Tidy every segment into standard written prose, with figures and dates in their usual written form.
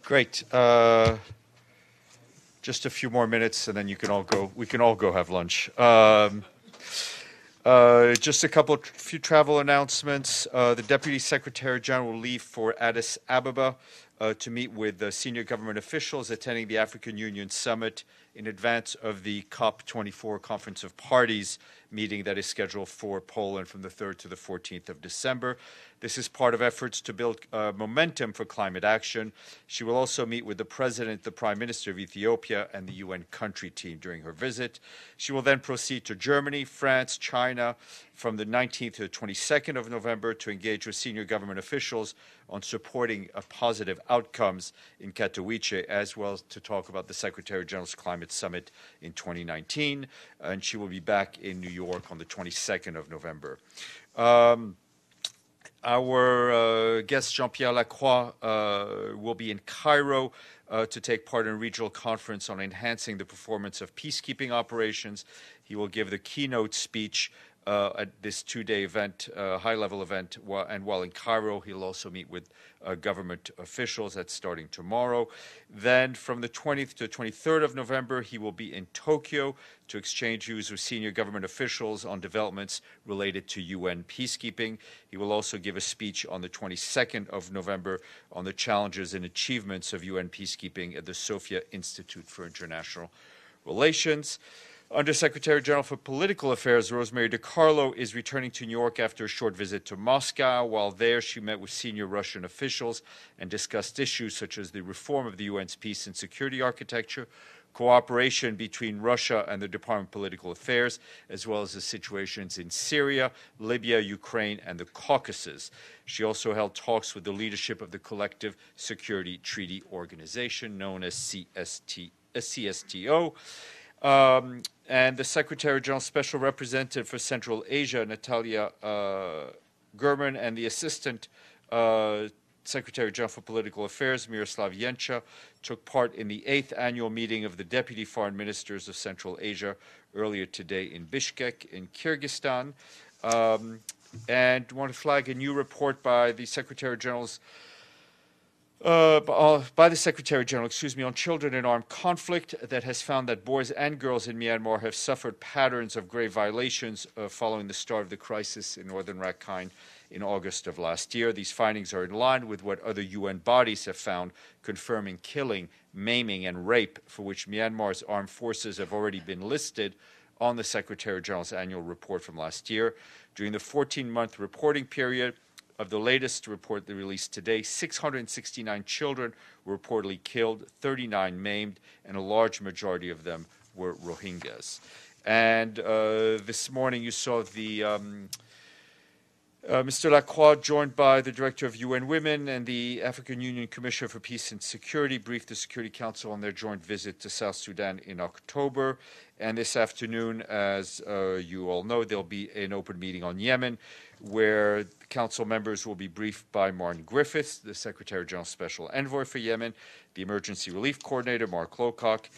Great. Just a few more minutes, and then you can all go. We can all go have lunch. Just a few travel announcements. The Deputy Secretary General will leave for Addis Ababa to meet with senior government officials attending the African Union Summit in advance of the COP24 Conference of Parties meeting that is scheduled for Poland from the 3rd to the 14th of December. This is part of efforts to build momentum for climate action. She will also meet with the President, the Prime Minister of Ethiopia, and the UN country team during her visit. She will then proceed to Germany, France, China from the 19th to the 22nd of November to engage with senior government officials on supporting positive outcomes in Katowice, as well as to talk about the Secretary General's Climate Summit in 2019. And she will be back in New York on the 22nd of November. Our guest, Jean-Pierre Lacroix, will be in Cairo to take part in a regional conference on enhancing the performance of peacekeeping operations. He will give the keynote speech at this two-day event, high-level event, and while in Cairo, he'll also meet with government officials. That's starting tomorrow. Then from the 20th to 23rd of November, he will be in Tokyo to exchange views with senior government officials on developments related to UN peacekeeping. He will also give a speech on the 22nd of November on the challenges and achievements of UN peacekeeping at the Sofia Institute for International Relations. Undersecretary General for Political Affairs, Rosemary DiCarlo, is returning to New York after a short visit to Moscow. While there, she met with senior Russian officials and discussed issues such as the reform of the UN's peace and security architecture, cooperation between Russia and the Department of Political Affairs, as well as the situations in Syria, Libya, Ukraine, and the Caucasus. She also held talks with the leadership of the Collective Security Treaty Organization, known as CSTO. And the Secretary General Special Representative for Central Asia, Natalia Gurman, and the Assistant Secretary General for Political Affairs, Miroslav Yencha, took part in the 8th annual meeting of the Deputy Foreign Ministers of Central Asia earlier today in Bishkek in Kyrgyzstan. And want to flag a new report by the Secretary General's by the Secretary General, on children in armed conflict that has found that boys and girls in Myanmar have suffered patterns of grave violations following the start of the crisis in northern Rakhine in August of last year. These findings are in line with what other UN bodies have found, confirming killing, maiming, and rape, for which Myanmar's armed forces have already been listed on the Secretary General's annual report from last year. During the 14-month reporting period of the latest report they released today, 669 children were reportedly killed, 39 maimed, and a large majority of them were Rohingyas. And this morning you saw the Mr. Lacroix, joined by the Director of UN Women and the African Union Commissioner for Peace and Security, briefed the Security Council on their joint visit to South Sudan in October. And this afternoon, as you all know, there'll be an open meeting on Yemen, where the Council members will be briefed by Martin Griffiths, the Secretary General's Special Envoy for Yemen, the Emergency Relief Coordinator, Mark Lowcock,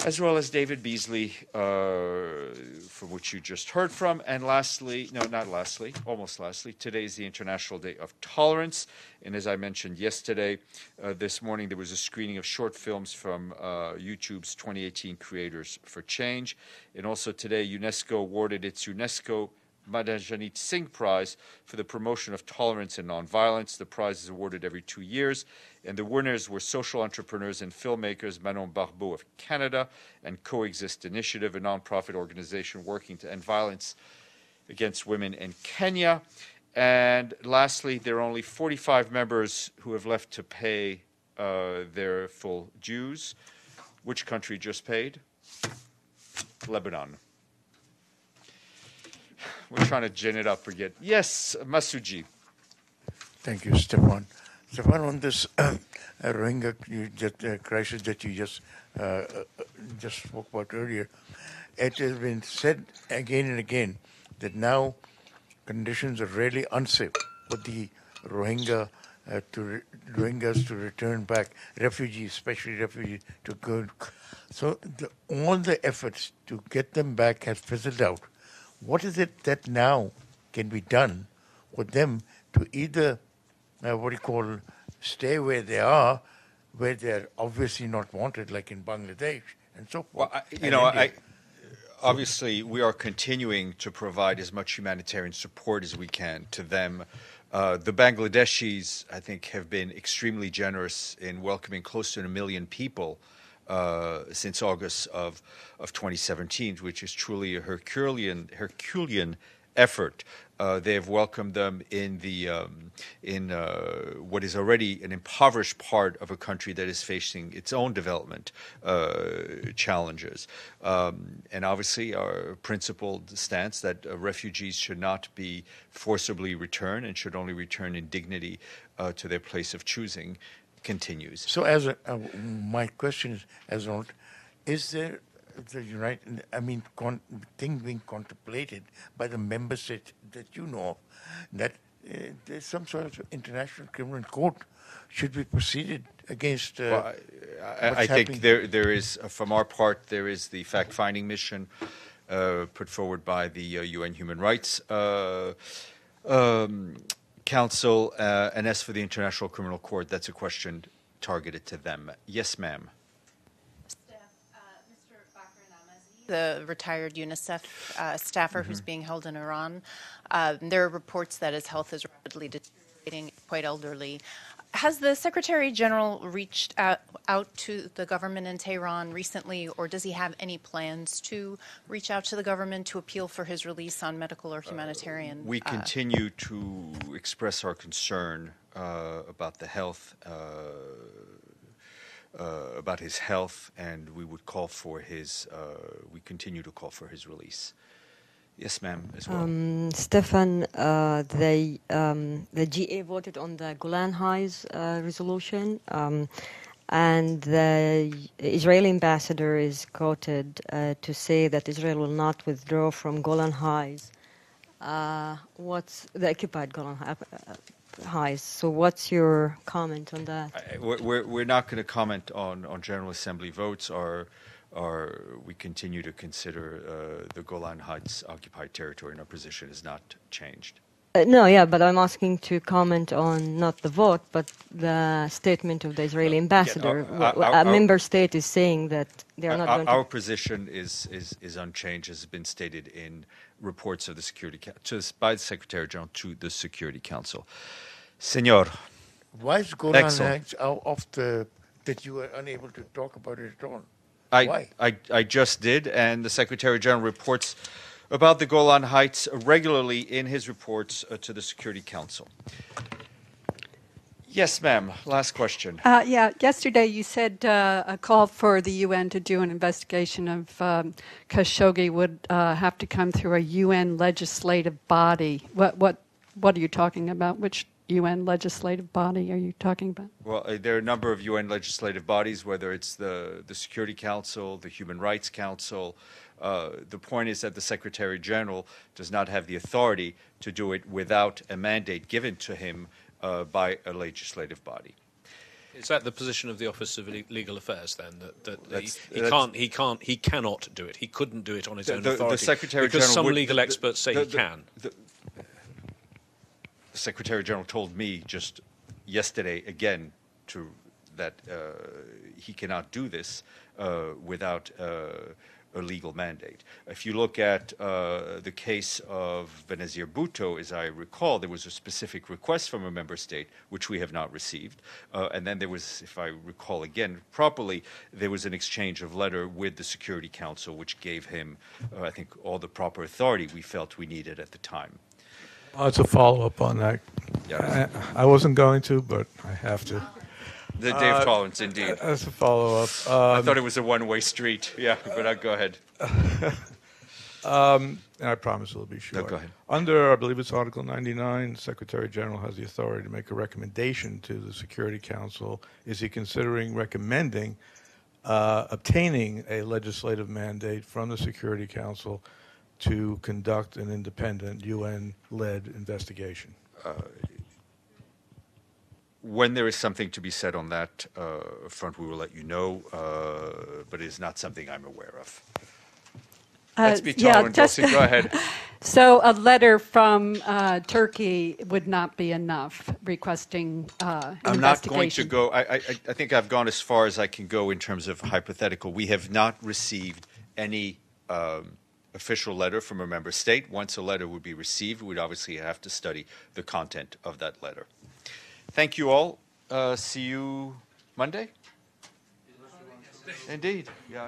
as well as David Beasley, from which you just heard from. And lastly, almost lastly, today is the International Day of Tolerance. And as I mentioned yesterday, this morning there was a screening of short films from YouTube's 2018 Creators for Change. And also today, UNESCO awarded its UNESCO Madhajanit Singh Prize for the promotion of tolerance and nonviolence. The prize is awarded every 2 years, and the winners were social entrepreneurs and filmmakers Manon Barbeau of Canada and Coexist Initiative, a nonprofit organization working to end violence against women in Kenya. And lastly, there are only 45 members who have left to pay their full dues. Which country just paid? Lebanon. We're trying to gin it up again. Yes, Masuji. Thank you, Stéphane. Stéphane, on this Rohingya crisis that you just spoke about earlier, it has been said again and again that now conditions are really unsafe for the Rohingyas to return back, refugees, especially refugees, to go. So all the efforts to get them back has fizzled out. What is it that now can be done for them to either, stay where they are where they're obviously not wanted, like in Bangladesh and so forth. Well, India. obviously, we are continuing to provide as much humanitarian support as we can to them. The Bangladeshis, I think, have been extremely generous in welcoming close to 1 million people since August of 2017, which is truly a Herculean effort. They have welcomed them in what is already an impoverished part of a country that is facing its own development challenges. And obviously, our principled stance that refugees should not be forcibly returned and should only return in dignity to their place of choosing continues. So, my question is there thing being contemplated by the member states that you know of, that there's some sort of international criminal court should be proceeded against? I think there is, from our part, there is the fact-finding mission put forward by the UN Human Rights Council, and as for the International Criminal Court, that's a question targeted to them. Yes, ma'am. The retired UNICEF staffer who's being held in Iran. There are reports that his health is rapidly deteriorating, quite elderly. Has the Secretary General reached out to the government in Tehran recently, or does he have any plans to reach out to the government to appeal for his release on medical or humanitarian? We continue to express our concern about the health about his health, and we would call for his. We continue to call for his release. Yes, ma'am. As well. Stéphane, the GA voted on the Golan Heights resolution, and the Israeli ambassador is quoted to say that Israel will not withdraw from Golan Heights. What's the occupied Golan Heights? So, what's your comment on that? We're not going to comment on General Assembly votes. We continue to consider the Golan Heights occupied territory, and our position has not changed. But I'm asking to comment on not the vote, but the statement of the Israeli ambassador. A member state is saying that they are not going to... Our position is unchanged, as has been stated in reports of the by the Secretary General to the Security Council. Senor. Why is Golan Heights that you were unable to talk about it at all? Why? I just did, and the Secretary General reports about the Golan Heights regularly in his reports to the Security Council. Yes, ma'am. Last question. Yesterday you said a call for the UN to do an investigation of Khashoggi would have to come through a UN legislative body. What are you talking about? Which UN legislative body are you talking about? Well, there are a number of UN legislative bodies, whether it's the Security Council, the Human Rights Council. The point is that the Secretary General does not have the authority to do it without a mandate given to him by a legislative body. Is that the position of the Office of Legal Affairs then? He cannot do it. He couldn't do it on his own authority. The Secretary because General some legal experts say he can. The Secretary General told me just yesterday again that he cannot do this without a legal mandate. If you look at the case of Benazir Bhutto, as I recall, there was a specific request from a member state, which we have not received. And then there was, if I recall again properly, there was an exchange of letter with the Security Council, which gave him, I think, all the proper authority we felt we needed at the time. It's a follow-up on that. Yeah. I wasn't going to, but I have to. The day of tolerance, indeed. As a follow-up. I thought it was a one-way street. Yeah, but go ahead. And I promise it'll be short. No, go ahead. Under, I believe it's Article 99, the Secretary General has the authority to make a recommendation to the Security Council. Is he considering recommending obtaining a legislative mandate from the Security Council to conduct an independent UN-led investigation? When there is something to be said on that front, we will let you know, but it is not something I'm aware of. Let's be yeah, tolerant, just- Dulcie. Go ahead. So a letter from Turkey would not be enough requesting an I'm not going to investigation. go. I think I've gone as far as I can go in terms of hypothetical. We have not received any official letter from a member state. Once a letter would be received, we'd obviously have to study the content of that letter. Thank you all. See you Monday? Indeed. Yeah.